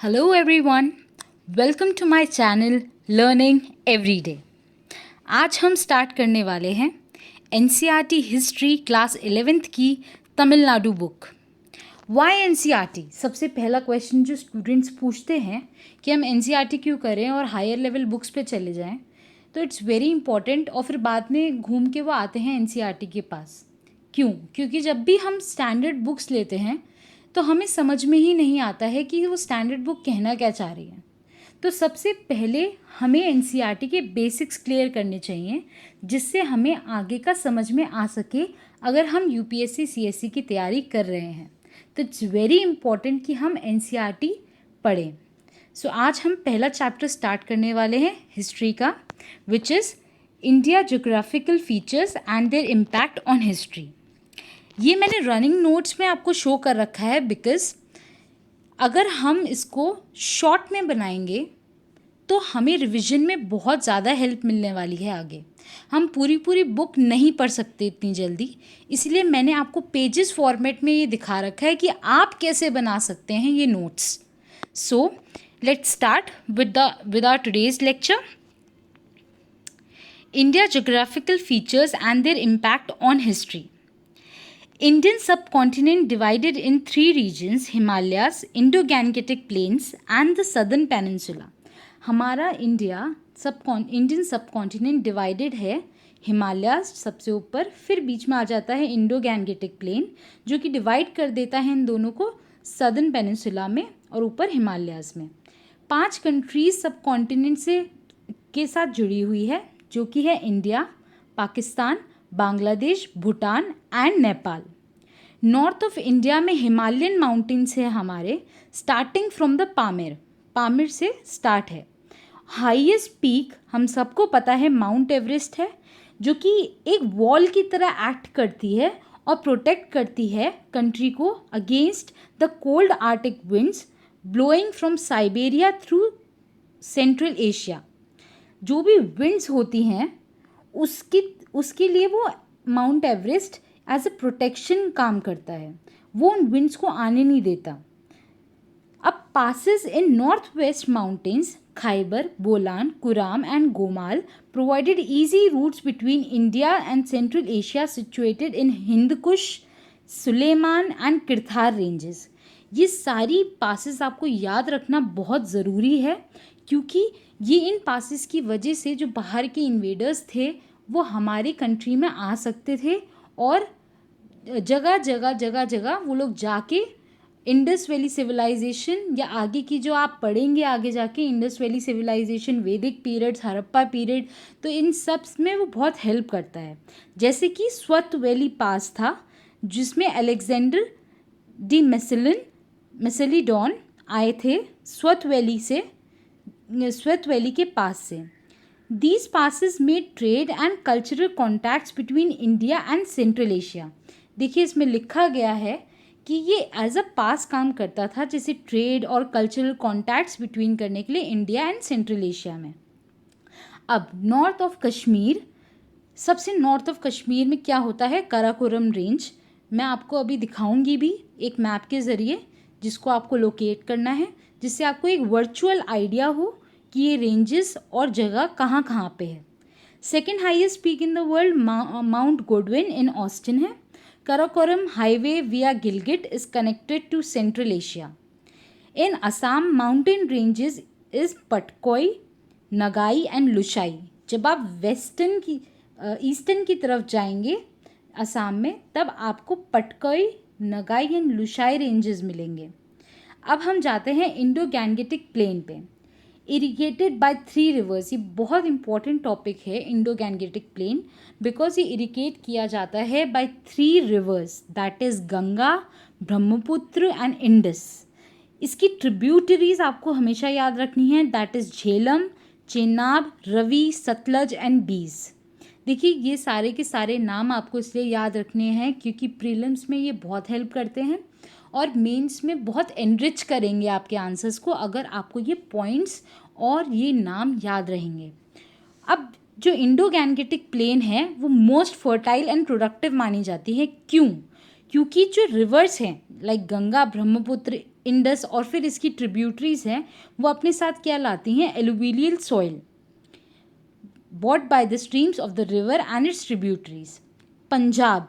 Hello everyone, welcome to my channel Learning Everyday। आज हम start करने वाले हैं NCERT हिस्ट्री क्लास 11th की तमिलनाडु बुक। Y NCERT? सबसे पहला क्वेश्चन जो स्टूडेंट्स पूछते हैं कि हम NCERT क्यों करें और हायर लेवल बुक्स पे चले जाएं, तो इट्स वेरी इंपॉर्टेंट। और फिर बाद में घूम के वो आते हैं NCERT के पास। क्यों? क्योंकि जब भी हम स्टैंडर्ड बुक्स लेते हैं तो हमें समझ में ही नहीं आता है कि वो स्टैंडर्ड बुक कहना क्या चाह रही है। तो सबसे पहले हमें NCERT के बेसिक्स क्लियर करने चाहिए, जिससे हमें आगे का समझ में आ सके अगर हम UPSC CSE की तैयारी कर रहे हैं। तो इट्स वेरी इंपॉर्टेंट कि हम NCERT पढ़ें। सो आज हम पहला चैप्टर स्टार्ट करने वाले हैं हिस्ट्री का, which is India geographical features and their impact on history. ये मैंने रनिंग नोट्स में आपको शो कर रखा है, बिकॉज अगर हम इसको शॉर्ट में बनाएंगे तो हमें रिवीजन में बहुत ज़्यादा हेल्प मिलने वाली है। आगे हम पूरी बुक नहीं पढ़ सकते इतनी जल्दी, इसलिए मैंने आपको पेजेस फॉर्मेट में ये दिखा रखा है कि आप कैसे बना सकते हैं ये notes. So let's start with our today's lecture. India geographical features and their impact on history. Indian subcontinent divided in 3 regions: Himalayas, Indo-Gangetic Plains and the Southern Peninsula। हमारा इंडियन सबकॉन्टिनेंट डिवाइडेड है। हिमालयाज सबसे ऊपर, फिर बीच में आ जाता है Indo Gangetic plane, जो कि डिवाइड कर देता है इन दोनों को सदर्न पेनिनसुला में और ऊपर हिमालयाज में। 5 कंट्रीज सबकॉन्टिनेंट के साथ जुड़ी हुई है, जो कि है India, Pakistan, Bangladesh, Bhutan and Nepal. North of India में हिमालयन माउंटेन्स है हमारे, स्टार्टिंग फ्रॉम द पामिर से स्टार्ट है। हाईएस्ट पीक हम सबको पता है माउंट एवरेस्ट है, जो कि एक वॉल की तरह एक्ट करती है और प्रोटेक्ट करती है कंट्री को against the cold arctic winds blowing from Siberia through Central Asia. जो भी विंड्स होती हैं उसके लिए वो Mount Everest as a protection काम करता है, वो उन विंड्स को आने नहीं देता। अब passes in north west mountains Khyber, Bolan, Kurram and Gomal provided easy routes between India and central Asia situated in Hindukush, Sulaiman and Kirthar ranges. ये सारी पासेस आपको याद रखना बहुत ज़रूरी है, क्योंकि ये इन पासेस की वजह से जो बाहर के इन्वेडर्स थे वो हमारी कंट्री में आ सकते थे और जगह जगह वो लोग जाके इंडस वैली सिविलाइजेशन, या आगे की जो आप पढ़ेंगे आगे जाके इंडस वैली सिविलाइजेशन, वैदिक पीरियड्स, हड़प्पा पीरियड, तो इन सब में वो बहुत हेल्प करता है। जैसे कि स्वत वैली पास था, जिसमें अलेक्जेंडर डी मेसेलिडोन आए थे स्वत वैली के पास से। These passes made trade and cultural contacts between India and Central Asia। देखिए इसमें लिखा गया है कि ये एज अ पास काम करता था, जैसे ट्रेड और कल्चरल कॉन्टैक्ट्स बिटवीन करने के लिए इंडिया एंड सेंट्रल एशिया में। अब नॉर्थ ऑफ कश्मीर, सबसे नॉर्थ ऑफ कश्मीर में क्या होता है? काराकोरम रेंज। मैं आपको अभी दिखाऊंगी भी एक मैप के ज़रिए, जिसको आपको लोकेट करना है, जिससे आपको एक वर्चुअल आइडिया हो कि ये रेंजेस और जगह कहाँ कहाँ पे है। Second highest peak in the world mount Godwin in Austen है। Karakoram highway via Gilgit is connected to central Asia. In Assam mountain ranges is Patkai, Naga and Lushai. जब आप ईस्टर्न की तरफ जाएंगे असम में, तब आपको पटकोई, नगाई एंड लुशाई रेंजेस मिलेंगे। अब हम जाते हैं इंडो गैंगेटिक प्लेन पे। इरिगेटेड बाय 3 रिवर्स, ये बहुत इंपॉर्टेंट टॉपिक है इंडो गैंगेटिक प्लेन, बिकॉज ये इरिगेट किया जाता है by 3 rivers, that is Ganga, Brahmaputra and Indus. इसकी ट्रिब्यूटरीज आपको हमेशा याद रखनी है, that is Jhelum, Chenab, Ravi, Sutlej and Beas. देखिए ये सारे के सारे नाम आपको इसलिए याद रखने हैं क्योंकि प्रीलिम्स में ये बहुत हेल्प करते हैं और मेंस में बहुत एनरिच करेंगे आपके आंसर्स को, अगर आपको ये पॉइंट्स और ये नाम याद रहेंगे। अब जो इंडो गैंगेटिक प्लेन है वो मोस्ट फर्टाइल एंड प्रोडक्टिव मानी जाती है। क्यों? क्योंकि जो रिवर्स हैं लाइक गंगा, ब्रह्मपुत्र इंडस और फिर इसकी ट्रिब्यूटरीज हैं वो अपने साथ क्या लाती हैं, alluvial soil bought by the streams of the river and its tributaries. Punjab,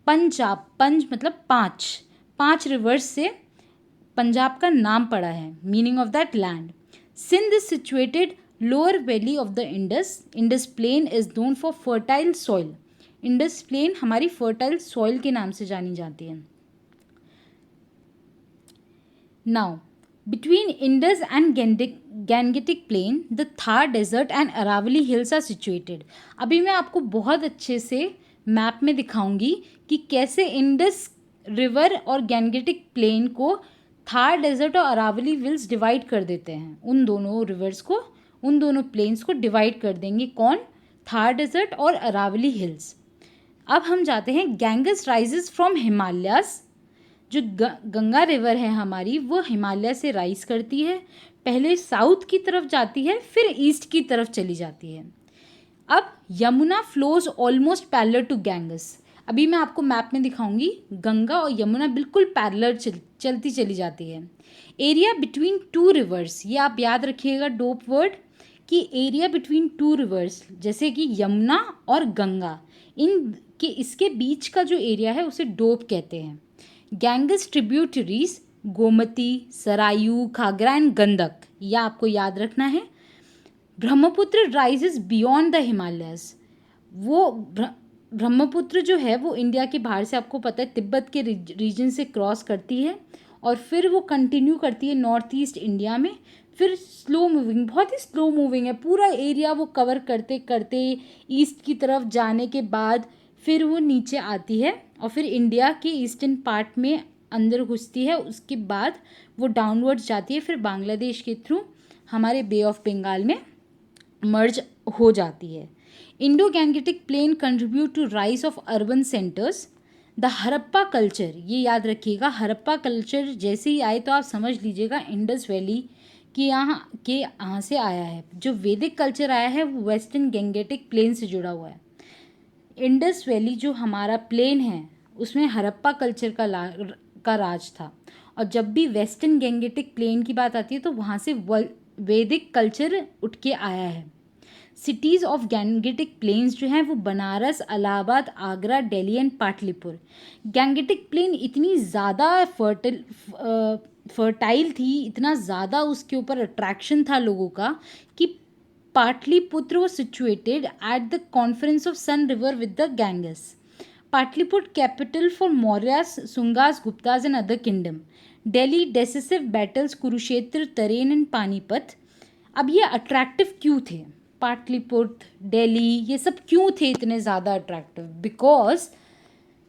पंज मतलब पांच रिवर्स से पंजाब का नाम पड़ा है, meaning of that land. Sindh is situated lower valley of the Indus plain is known for fertile soil. Indus plain हमारी fertile soil के नाम से जानी जाती है. Now between Indus and Gangetic Plain, the Thar Desert and Aravalli Hills are situated. अभी मैं आपको बहुत अच्छे से मैप में दिखाऊंगी कि कैसे इंडस रिवर और गैंगेटिक प्लेन को थार डेजर्ट और अरावली हिल्स डिवाइड कर देते हैं. उन दोनों रिवर्स को, उन दोनों प्लेन्स को डिवाइड कर देंगे. कौन? थार डेजर्ट और अरावली हिल्स. अब हम जाते हैं गैंगस राइजेस फ्रॉम हिमालयाज. जो गंगा रिवर है हमारी वो हिमालय से राइज करती है, पहले साउथ की तरफ जाती है फिर ईस्ट की तरफ चली जाती है. अब Yamuna flows almost parallel to Ganges. अभी मैं आपको मैप में दिखाऊंगी, गंगा और यमुना बिल्कुल पैरेलल चलती चली जाती है. एरिया बिटवीन टू रिवर्स, ये आप याद रखिएगा डोप वर्ड, कि एरिया बिटवीन टू रिवर्स जैसे कि यमुना और गंगा, इसके बीच का जो एरिया है उसे डोप कहते हैं. गैंगस ट्रिब्यूटरीज गोमती, सरायू, घाघरा एंड गंडक, यह आपको याद रखना है. Brahmaputra rises beyond the Himalayas. वो ब्रह्मपुत्र जो है वो इंडिया के बाहर से, आपको पता है, तिब्बत के रीजन से क्रॉस करती है और फिर वो कंटिन्यू करती है नॉर्थ ईस्ट इंडिया में. फिर स्लो मूविंग, बहुत ही स्लो मूविंग है, पूरा एरिया वो कवर करते करते ईस्ट की तरफ जाने के बाद फिर वो नीचे आती है और फिर इंडिया के ईस्टर्न पार्ट में अंदर घुसती है. उसके बाद वो डाउनवर्ड्स जाती है, फिर बांग्लादेश के थ्रू हमारे बे ऑफ बंगाल में मर्ज हो जाती है. Indo Gangetic plain contribute to rise of urban centres. The Harappa culture, ये याद रखिएगा, हड़प्पा कल्चर जैसे ही आए तो आप समझ लीजिएगा इंडस वैली कि यहाँ से आया है. जो वैदिक कल्चर आया है वो वेस्टर्न गैंगेटिक प्लेन से जुड़ा हुआ है. इंडस वैली जो हमारा प्लेन है उसमें हड़प्पा कल्चर का राज था. और जब भी वेस्टर्न गैंगेटिक प्लेन की बात आती है तो वहाँ से वैदिक कल्चर उठ के आया है. सिटीज़ ऑफ गैंगेटिक प्लेन्स जो हैं वो Banaras, Allahabad, Agra, Delhi and Pataliputra. Gangetic plain इतनी ज़्यादा फर्टाइल थी, इतना ज़्यादा उसके ऊपर अट्रैक्शन था लोगों का कि Pataliputra was situated at the confluence of Sun River with the Ganges. Patliputra capital for Mauryas, Sungas, Guptas and other kingdom. Delhi decisive battles Kurukshetra, तरेन एंड पानीपत. अब ये अट्रैक्टिव क्यों थे? पाटलिपुत्र, दिल्ली, ये सब क्यों थे इतने ज़्यादा अट्रैक्टिव? बिकॉज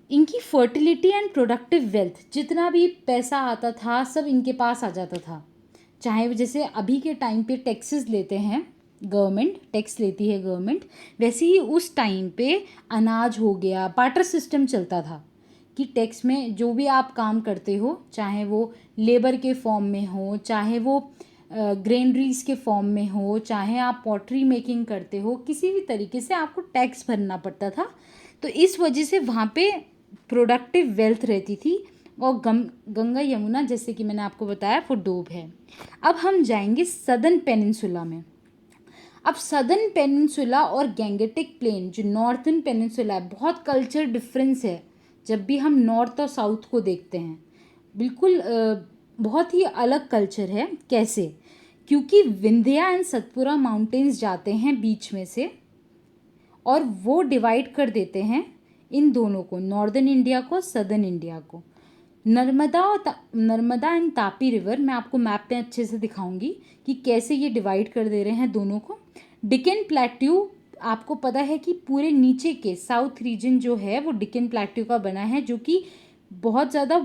इनकी फर्टिलिटी एंड प्रोडक्टिव वेल्थ, जितना भी पैसा आता था सब इनके पास आ जाता था. चाहे जैसे अभी के टाइम पे टैक्सेस लेते हैं गवर्नमेंट, टैक्स लेती है गवर्नमेंट, वैसे ही उस टाइम पे अनाज हो गया, बार्टर सिस्टम चलता था कि टैक्स में जो भी आप काम करते हो, चाहे वो लेबर के फॉर्म में हो, चाहे वो ग्रेनरीज के फॉर्म में हो, चाहे आप पॉटरी मेकिंग करते हो, किसी भी तरीके से आपको टैक्स भरना पड़ता था. तो इस वजह से वहाँ पे प्रोडक्टिव वेल्थ रहती थी. और गंगा यमुना जैसे कि मैंने आपको बताया वो डोब है. अब हम जाएंगे सदर्न पेनिनसुला में. अब सदर्न पेनिनसुला और गैंगेटिक प्लेन जो नॉर्थर्न पेनिनसुला है, बहुत कल्चर डिफरेंस है. जब भी हम नॉर्थ और साउथ को देखते हैं बिल्कुल बहुत ही अलग कल्चर है. कैसे? क्योंकि विंध्या एंड सतपुरा माउंटेन्स जाते हैं बीच में से और वो डिवाइड कर देते हैं इन दोनों को, नॉर्दर्न इंडिया को, सदर्न इंडिया को. नर्मदा एंड तापी रिवर, मैं आपको मैप में अच्छे से दिखाऊंगी कि कैसे ये डिवाइड कर दे रहे हैं दोनों को. डिकन प्लेट्यू, आपको पता है कि पूरे नीचे के साउथ रीजन जो है वो डिकन प्लेट्यू का बना है, जो कि बहुत ज़्यादा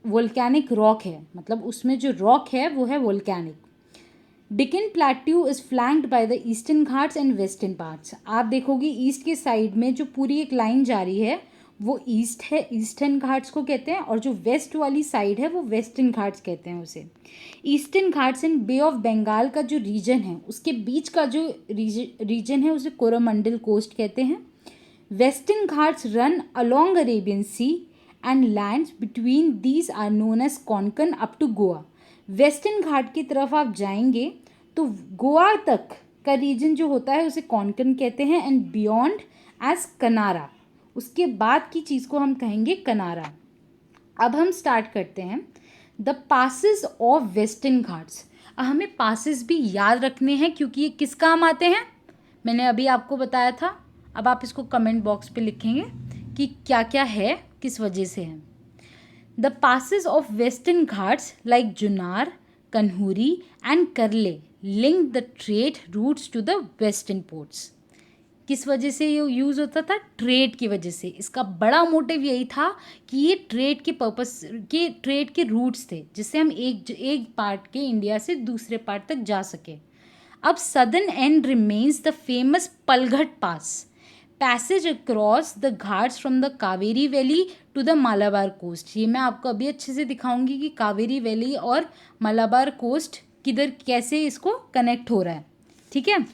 वोल्केनिक रॉक है, मतलब उसमें जो रॉक है वो है volcanic. Deacon plateau is flanked by the eastern Ghats and western parts. आप देखोगे ईस्ट के साइड में जो पूरी एक लाइन जा रही है वो ईस्ट है, ईस्टर्न घाट्स को कहते हैं, और जो वेस्ट वाली साइड है वो वेस्टर्न घाट्स कहते हैं उसे. Eastern Ghats and Bay of Bengal का जो रीजन है उसके बीच का जो रीजन है उसे कोरोमंडल कोस्ट कहते हैं. Western Ghats run along Arabian sea and lands between these are known as Konkan up to Goa. Western Ghat की तरफ आप जाएंगे तो गोवा तक का रीजन जो होता है उसे कोंकण कहते हैं, एंड बियॉन्ड एज कनारा, उसके बाद की चीज़ को हम कहेंगे कनारा। अब हम स्टार्ट करते हैं the passes of western Ghats. हमें पासिस भी याद रखने हैं क्योंकि ये किस काम आते हैं, मैंने अभी आपको बताया था। अब आप इसको कमेंट बॉक्स पे लिखेंगे कि क्या क्या है, किस वजह से है। The passes of western Ghats like Junnar, Kanheri and Karle link the trade routes to the western ports. किस वजह से ये यूज़ होता था, ट्रेड की वजह से। इसका बड़ा मोटिव यही था कि ये ट्रेड के पर्पस के, ट्रेड के रूट्स थे जिससे हम एक पार्ट के इंडिया से दूसरे पार्ट तक जा सके। अब southern end remains the famous Palghat pass, passage across the Ghats from the Kaveri valley to the Malabar coast. ये मैं आपको अभी अच्छे से दिखाऊंगी कि कावेरी वैली और मालाबार कोस्ट किधर कैसे इसको कनेक्ट हो रहा है, ठीक है।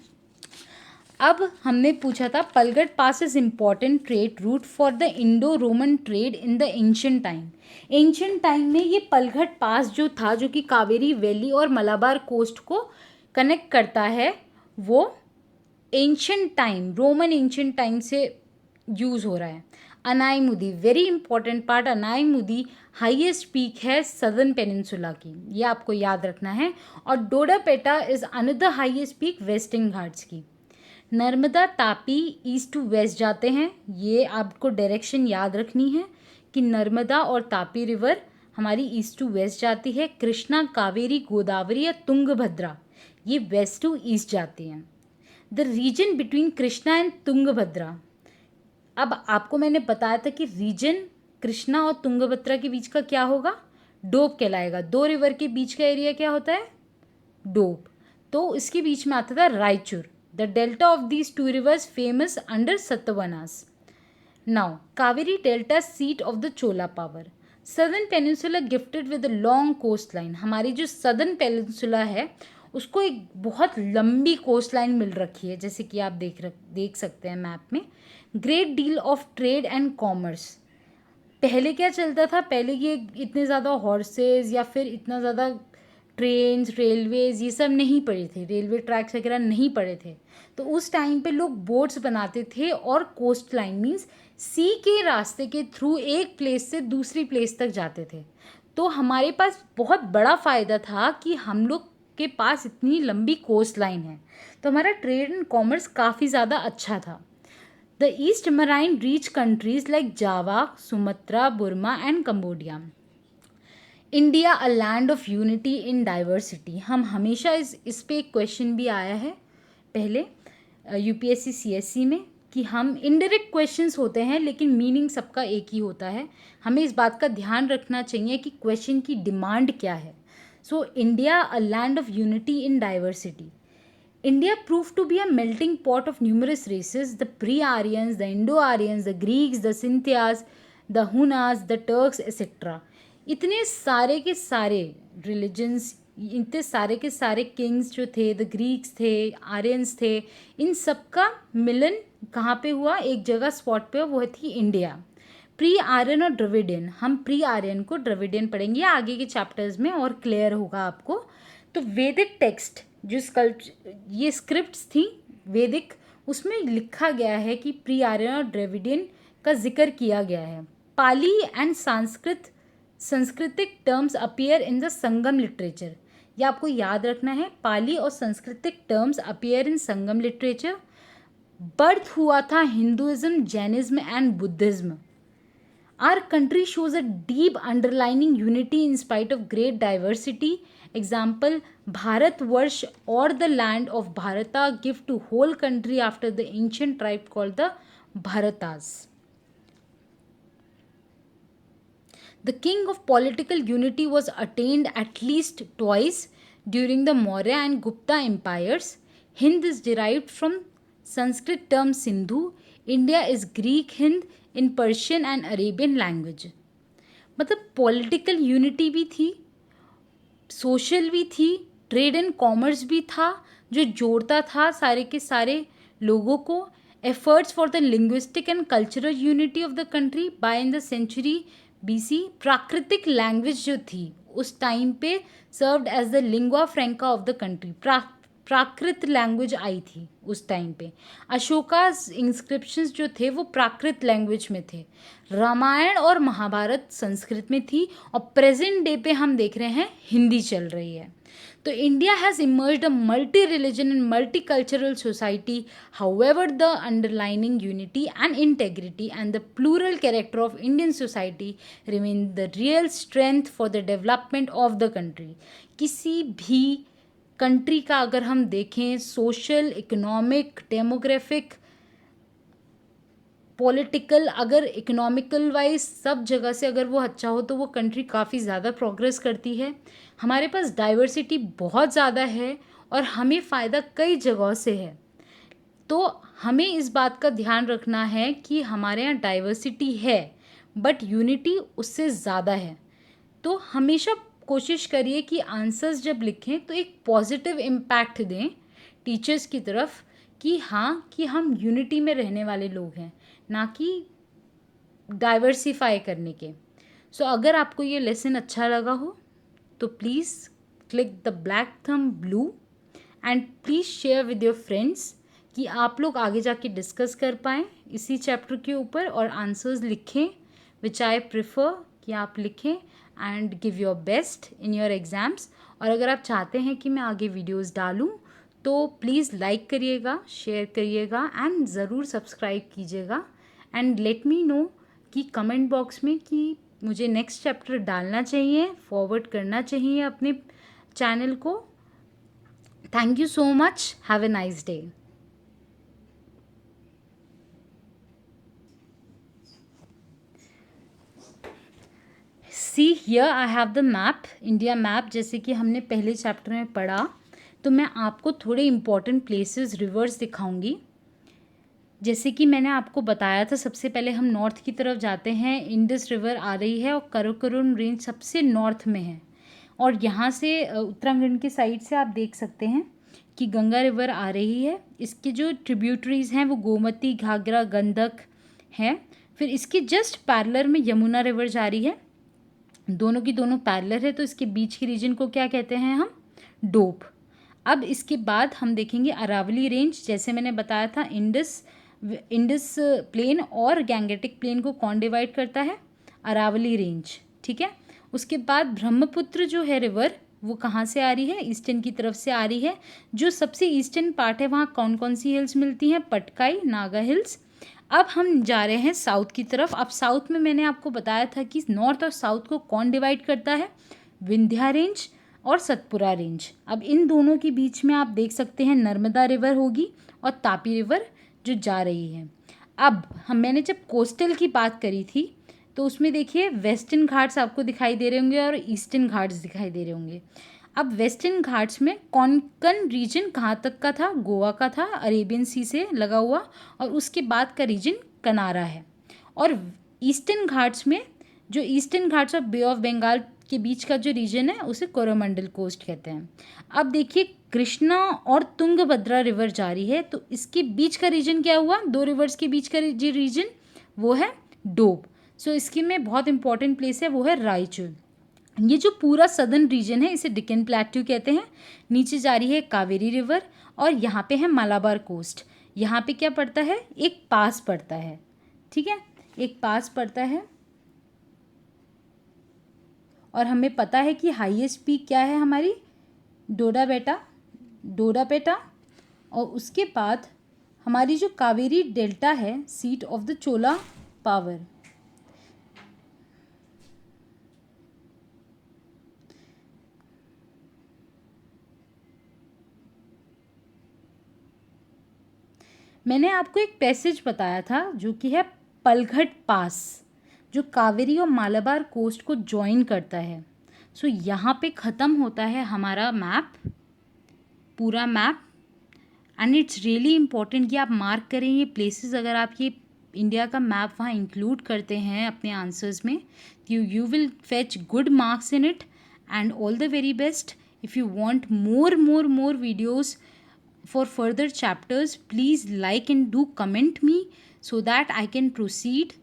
अब हमने पूछा था Palghat pass is important trade route for the Indo Roman trade in the ancient time. Ancient time में ये पलघट पास जो था, जो कि कावेरी वैली और मलाबार कोस्ट को कनेक्ट करता है, वो ancient time, Roman ancient time से यूज़ हो रहा है। Anaimudi, very important part, Anaimudi highest peak है सदर्न पेनिनसुला की, ये आपको याद रखना है। और Dodabetta is another highest peak western Ghats की। Narmada Tapi east to west जाते हैं, ये आपको डायरेक्शन याद रखनी है कि नर्मदा और तापी रिवर हमारी ईस्ट टू वेस्ट जाती है। कृष्णा, कावेरी, गोदावरी या तुंगभद्रा ये वेस्ट टू ईस्ट जाती हैं। The region between Krishna and Tungabhadra, अब आपको मैंने बताया था कि रीजन कृष्णा और तुंगभद्रा के बीच का क्या होगा, डोब कहलाएगा। दो रिवर के बीच का एरिया क्या होता है, डोब। तो इसके बीच में आता था Raichur. The delta of these two rivers famous under Satavahanas. Now, Kaveri delta seat of the Chola power. Southern Peninsula gifted with a long coastline. हमारी जो Southern Peninsula है उसको एक बहुत लंबी कोस्ट लाइन मिल रखी है, जैसे कि आप देख सकते हैं मैप में। Great deal of trade and commerce. पहले क्या चलता था, पहले ये इतने ज़्यादा हॉर्सेज या फिर इतना ज़्यादा ट्रेन्स, रेलवेज़ ये सब नहीं पड़े थे, रेलवे ट्रैक्स वगैरह नहीं पड़े थे। तो उस टाइम पे लोग बोट्स बनाते थे और कोस्ट लाइन मीन्स सी के रास्ते के थ्रू एक प्लेस से दूसरी प्लेस तक जाते थे। तो हमारे पास बहुत बड़ा फ़ायदा था कि हम लोग के पास इतनी लंबी कोस्ट लाइन है, तो हमारा ट्रेड एंड कॉमर्स काफ़ी ज़्यादा अच्छा था। The east marine reach countries like Java, Sumatra, Burma and Cambodia. India a land of unity in diversity. हम हमेशा इस पे एक क्वेश्चन भी आया है पहले यूपीएससी सीएससी में कि हम इनडायरेक्ट क्वेश्चंस होते हैं लेकिन मीनिंग सबका एक ही होता है। हमें इस बात का ध्यान रखना चाहिए कि क्वेश्चन की डिमांड क्या है। So India a land of unity in diversity. India proved to be a melting pot of numerous races, the pre-Aryans, the Indo-Aryans, the Greeks, the Scythians, the Hunas, the Turks, etc. इतने सारे के सारे religions, इतने सारे के सारे Kings जो थे, द ग्रीक्स थे, आर्यंस थे, इन सब का मिलन कहाँ पे हुआ, एक जगह स्पॉट पे, वो थी इंडिया। प्री आर्यन और द्रविडियन, हम प्री आर्यन को द्रविडियन पढ़ेंगे आगे के चैप्टर्स में और क्लियर होगा आपको। तो वैदिक टेक्स्ट जो ये स्क्रिप्ट्स थी वैदिक, उसमें लिखा गया है कि प्री आर्यन और द्रविडियन का जिक्र किया गया है। पाली एंड सांस्कृतिक terms appear in the Sangam literature. ये आपको याद रखना है, पाली और सांस्कृतिक terms appear in Sangam literature. Birth हुआ था Hinduism, Jainism and Buddhism. Our country shows a deep underlying unity in spite of great diversity. Example, Bharatvarsh or the land of Bharata give to whole country after the ancient tribe called the Bharatas. The king of political unity was attained at least twice during the Maurya and Gupta empires. Hind is derived from Sanskrit term Sindhu. India is Greek Hind in Persian and Arabian language. मतलब political unity भी थी, social भी थी, trade and commerce भी था जो जोड़ता था सारे के सारे लोगों को। Efforts for the linguistic and cultural unity of the country by in the century BC. प्राकृतिक लैंग्वेज जो थी उस टाइम पे served as the lingua franca of the country. Prakrit language आई थी उस टाइम पे। अशोका इंस्क्रिप्शंस जो थे वो प्राकृत लैंग्वेज में थे। रामायण और महाभारत संस्कृत में थी और प्रेजेंट डे पे हम देख रहे हैं हिंदी चल रही है। तो India has emerged a multi religion and multi cultural society, however the underlining unity and integrity and the plural character of Indian society remain the real strength for the development of the country. किसी भी country का अगर हम देखें social, economic, demographic, political, अगर economical wise सब जगह से अगर वो अच्छा हो तो वो कंट्री काफ़ी ज़्यादा प्रोग्रेस करती है। हमारे पास डाइवर्सिटी बहुत ज़्यादा है और हमें फ़ायदा कई जगहों से है। तो हमें इस बात का ध्यान रखना है कि हमारे यहाँ डाइवर्सिटी है बट यूनिटी उससे ज़्यादा है। तो हमेशा कोशिश करिए कि आंसर्स जब लिखें तो एक पॉजिटिव इम्पैक्ट दें टीचर्स की तरफ कि हाँ कि हम यूनिटी में रहने वाले लोग हैं, ना कि डाइवर्सिफाई करने के। सो अगर आपको ये लेसन अच्छा लगा हो तो please click the black thumb blue and please share with your friends कि आप लोग आगे जाके डिस्कस कर पाएँ इसी चैप्टर के ऊपर और आंसर्स लिखें विच आई प्रिफर कि आप लिखें and give your best in your exams. और अगर आप चाहते हैं कि मैं आगे वीडियोस डालूं तो प्लीज़ लाइक करिएगा, शेयर करिएगा एंड ज़रूर सब्सक्राइब कीजिएगा एंड लेट मी नो कि कमेंट बॉक्स में कि मुझे नेक्स्ट चैप्टर डालना चाहिए, फॉरवर्ड करना चाहिए अपने चैनल को। Thank you so much, have a nice day. See here I have the map, India map. जैसे कि हमने पहले चैप्टर में पढ़ा तो मैं आपको थोड़े इम्पॉर्टेंट प्लेसेस, रिवर्स दिखाऊंगी। जैसे कि मैंने आपको बताया था, सबसे पहले हम नॉर्थ की तरफ जाते हैं, इंडस रिवर आ रही है और कराकोरम रेंज सबसे नॉर्थ में है। और यहाँ से उत्तराखंड की साइड से आप देख सकते हैं कि गंगा रिवर आ रही है। इसके जो ट्रिब्यूटरीज हैं वो गोमती, घाघरा, गंडक हैं। फिर इसके जस्ट पैरेलल में यमुना रिवर जा रही है, दोनों की दोनों पैरेलल है। तो इसके बीच के रीजन को क्या कहते हैं हम? डोब। अब इसके बाद हम देखेंगे अरावली रेंज। जैसे मैंने बताया था इंडस प्लेन और गैंगेटिक प्लेन को कौन डिवाइड करता है? अरावली रेंज, ठीक है। उसके बाद ब्रह्मपुत्र जो है रिवर वो कहाँ से आ रही है? ईस्टर्न की तरफ से आ रही है। जो सबसे ईस्टर्न पार्ट है वहाँ कौन कौन सी हिल्स मिलती हैं? पटकाई, नागा हिल्स। अब हम जा रहे हैं साउथ की तरफ। अब साउथ में मैंने आपको बताया था कि नॉर्थ और साउथ को कौन डिवाइड करता है? विंध्या रेंज और सतपुरा रेंज। अब इन दोनों के बीच में आप देख सकते हैं नर्मदा रिवर होगी और तापी रिवर जो जा रही है। अब मैंने जब कोस्टल की बात करी थी तो उसमें देखिए वेस्टर्न घाट्स आपको दिखाई दे रहे होंगे और ईस्टर्न घाट्स दिखाई दे रहे होंगे। अब वेस्टर्न घाट्स में कोंकण रीजन कहाँ तक का था? गोवा का था, अरेबियन सी से लगा हुआ, और उसके बाद का रीजन कनारा है। और ईस्टर्न घाट्स में जो ईस्टर्न घाट्स और बे ऑफ बंगाल के बीच का जो रीजन है उसे कोरोमंडल कोस्ट कहते हैं। अब देखिए कृष्णा और तुंगभद्रा रिवर जारी है, तो इसके बीच का रीजन क्या हुआ? दो रिवर्स के बीच का जो रीजन वो है डोब। सो इसके में बहुत इंपॉर्टेंट प्लेस है वो है रायचूर। ये जो पूरा सदर्न रीजन है इसे डिकन प्लेट्यू कहते हैं। नीचे जा रही है कावेरी रिवर और यहाँ पे है मालाबार कोस्ट। यहाँ पे क्या पड़ता है? एक पास पड़ता है, ठीक है, एक पास पड़ता है। और हमें पता है कि हाईएस्ट पीक क्या है हमारी? डोडापेटा। और उसके बाद हमारी जो कावेरी डेल्टा है, seat of the Chola power. मैंने आपको एक पैसेज बताया था जो कि है पलघट पास, जो कावेरी और मालाबार कोस्ट को ज्वाइन करता है। सो यहाँ पे ख़त्म होता है हमारा मैप, पूरा map. And it's really important कि आप मार्क करें ये प्लेसेस। अगर आप ये इंडिया का मैप वहाँ इंक्लूड करते हैं अपने आंसर्स में, you will fetch good marks in it. And all the very best. If you want more videos for further chapters, please like and do comment me so that I can proceed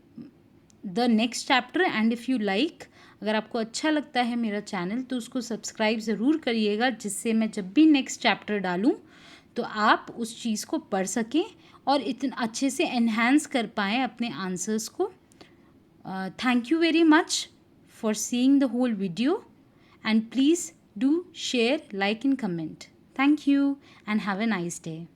the next chapter. And if you like, अगर आपको अच्छा लगता है मेरा channel तो उसको subscribe ज़रूर करिएगा, जिससे मैं जब भी नेक्स्ट चैप्टर डालूँ तो आप उस चीज़ को पढ़ सकें और इतना अच्छे से एनहांस कर पाएँ अपने आंसर्स को. Thank you very much for seeing the whole video, and please do share, like and comment. Thank you and have a nice day.